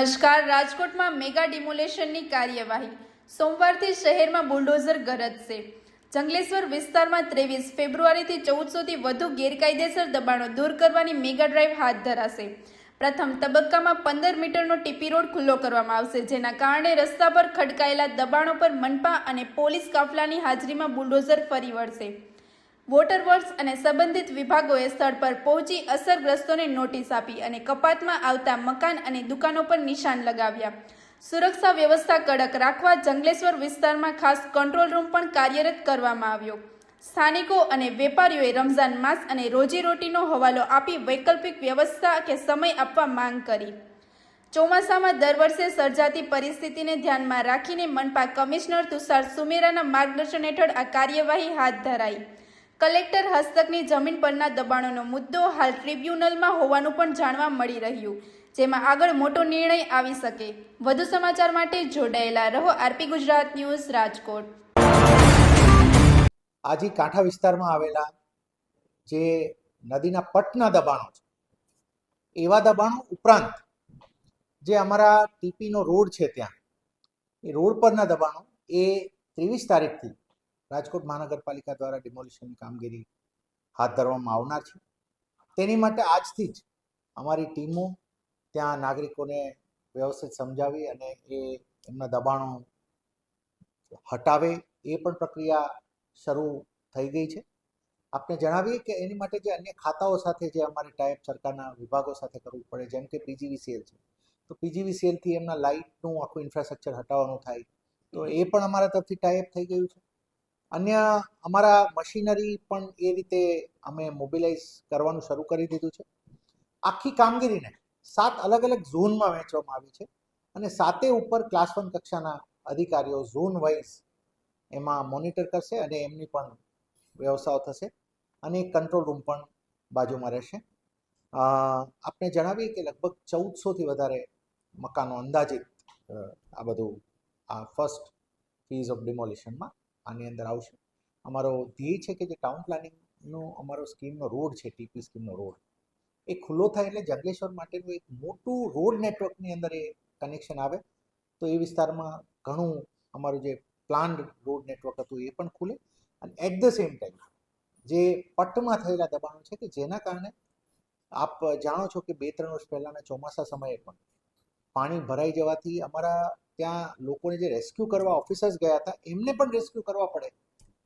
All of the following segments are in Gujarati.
નમસ્કાર. રાજકોટમાં મેગા ડિમોલેશનની કાર્યવાહી. સોમવારથી શહેરમાં બુલડોઝર ગરજશે. જંગલેશ્વર વિસ્તારમાં 23 ફેબ્રુઆરીથી 1400થી વધુ ગેરકાયદેસર દબાણો દૂર કરવાની મેગા ડ્રાઈવ હાથ ધરાશે. પ્રથમ તબક્કામાં 15 મીટરનો ટીપી રોડ ખુલ્લો કરવામાં આવશે, જેના કારણે રસ્તા પર ખડકાયેલા દબાણો પર મનપા અને પોલીસ કાફલાની હાજરીમાં બુલડોઝર ફરી વળશે. વોટર વર્ક્સ અને સંબંધિત વિભાગોએ સ્થળ પર પહોંચી અસરગ્રસ્તોને નોટિસ આપી અને કપાતમાં આવતા મકાન અને દુકાનો પર નિશાન લગાવ્યા. સુરક્ષા વ્યવસ્થા કડક રાખવા જંગલેશ્વર વિસ્તારમાં ખાસ કંટ્રોલ રૂમ પણ કાર્યરત કરવામાં આવ્યો. સ્થાનિકો અને વેપારીઓએ રમઝાન માસ અને રોજીરોટીનો હવાલો આપી વૈકલ્પિક વ્યવસ્થા કે સમય આપવા માંગ કરી. ચોમાસામાં દર વર્ષે સર્જાતી પરિસ્થિતિને ધ્યાનમાં રાખીને મનપા કમિશનર તુષાર સુમેરાના માર્ગદર્શન હેઠળ આ કાર્યવાહી હાથ ધરાઈ. કલેક્ટર હસ્તકની જમીન પરના દબાણોનો મુદ્દો હાલ ટ્રિબ્યુનલમાં હોવાનું પણ જાણવા મળી રહ્યું, જેમાં આગળ મોટો નિર્ણય આવી શકે. વધુ સમાચાર માટે જોડાયેલા રહો આરપી ગુજરાત ન્યૂઝ, રાજકોટ. આજે કાંઠા વિસ્તારમાં આવેલા જે નદીના પટના દબાણો છે, એવા દબાણો ઉપરાંત જે અમારા ટીપીનો રોડ છે, ત્યાં એ રોડ પરના દબાણો એ 23 તારીખથી રાજકોટ મહાનગરપાલિકા દ્વારા ડિમોલિશનની કામગીરી હાથ ધરવામાં આવનાર છે. તેની માટે આજથી જ અમારી ટીમો ત્યાં નાગરિકોને વ્યવસ્થિત સમજાવી અને એમના દબાણો હટાવે એ પણ પ્રક્રિયા શરૂ થઈ ગઈ છે. આપને જણાવીએ કે એની માટે જે અન્ય ખાતાઓ સાથે જે અમારે ટાઈપ સરકારના વિભાગો સાથે કરવું પડે, જેમ કે પીજીવીસીએલ છે, તો પીજીવીસીએલથી એમના લાઇટનું આખું ઇન્ફ્રાસ્ટ્રક્ચર હટાવવાનું થાય, તો એ પણ અમારા તરફથી ટાઈપ થઈ ગયું છે. અન્ય અમારા મશીનરી પણ એ રીતે અમે મોબિલાઇઝ કરવાનું શરૂ કરી દીધું છે. આખી કામગીરીને 7 અલગ અલગ ઝોનમાં વહેંચવામાં આવી છે અને 7 ઉપર ક્લાસ 1 કક્ષાના અધિકારીઓ ઝોન વાઇઝ એમાં મોનિટર કરશે અને એમની પણ વ્યવસ્થાઓ થશે અને એક કંટ્રોલ રૂમ પણ બાજુમાં રહેશે. આપને જણાવીએ કે લગભગ 1400થી વધારે મકાનો અંદાજિત આ બધું આ ફર્સ્ટ ફેઝ ઓફ ડિમોલિશનમાં આની અંદર આવશે. અમારો ધ્યેય છે કે જે ટાઉન પ્લાનિંગનો અમારો સ્કીમનો રોડ છે, ટીપી સ્કીમનો રોડ, એ ખુલ્લો થાય એટલે જંગલેશ્વર માટેનું એક મોટું રોડ નેટવર્કની અંદર એ કનેક્શન આવે, તો એ વિસ્તારમાં ઘણું અમારું જે પ્લાન્ડ રોડ નેટવર્ક હતું એ પણ ખુલે. અને એટ ધ સેમ ટાઈમ જે પટ્ટમાં થયેલા દબાણો છે કે જેના કારણે આપ જાણો છો કે 2-3 વર્ષ પહેલાંના ચોમાસા સમયે પણ પાણી ભરાઈ જવાથી અમારા ત્યાં લોકોને જે રેસ્ક્યુ કરવા ઓફિસર્સ ગયા હતા એમને પણ રેસ્ક્યુ કરવા પડે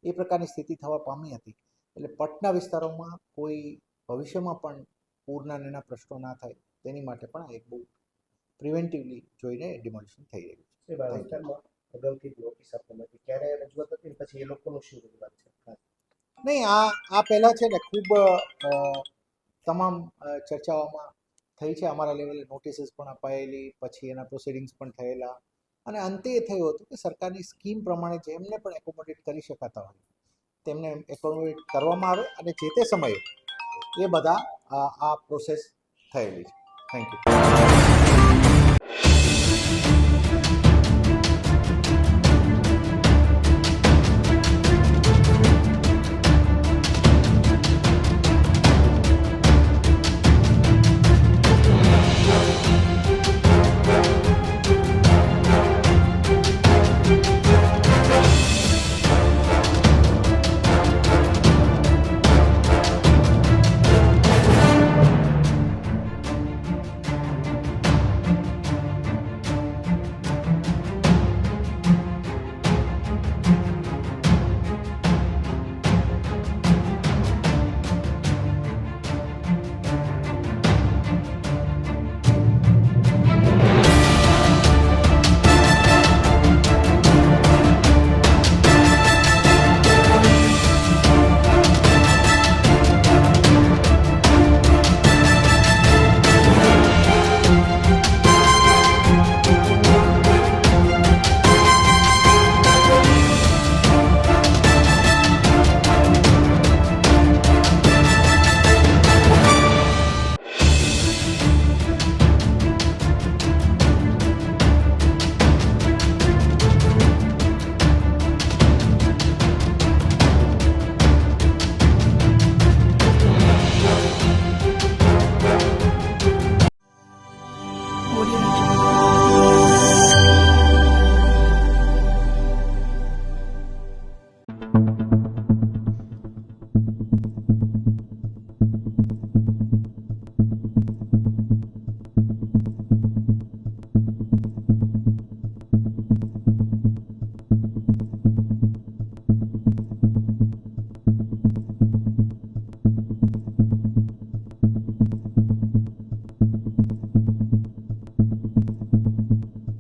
એ પ્રકારની સ્થિતિ થવા પામી હતી. એટલે પટના વિસ્તારોમાં કોઈ ભવિષ્યમાં પણ પૂરના એના પ્રશ્નો ના થાય તેની માટે પણ એક બહુ પ્રિવેન્ટિવલી જોઈને ડિમોલિશન થઈ રહ્યું છે. નહીં, આ પહેલાં છે ને ખૂબ તમામ ચર્ચાઓમાં થઈ છે. અમારા લેવલે નોટિસીસ પણ અપાયેલી, પછી એના પ્રોસિડિંગ્સ પણ થયેલા અને અંતે એ થયું હતું કે સરકારની સ્કીમ પ્રમાણે જેમને પણ એકોમોડેટ કરી શકાતા હોય તેમને એકોમોડેટ કરવામાં આવે અને જે તે સમયે એ બધા આ પ્રોસેસ થયેલી છે. Thank you.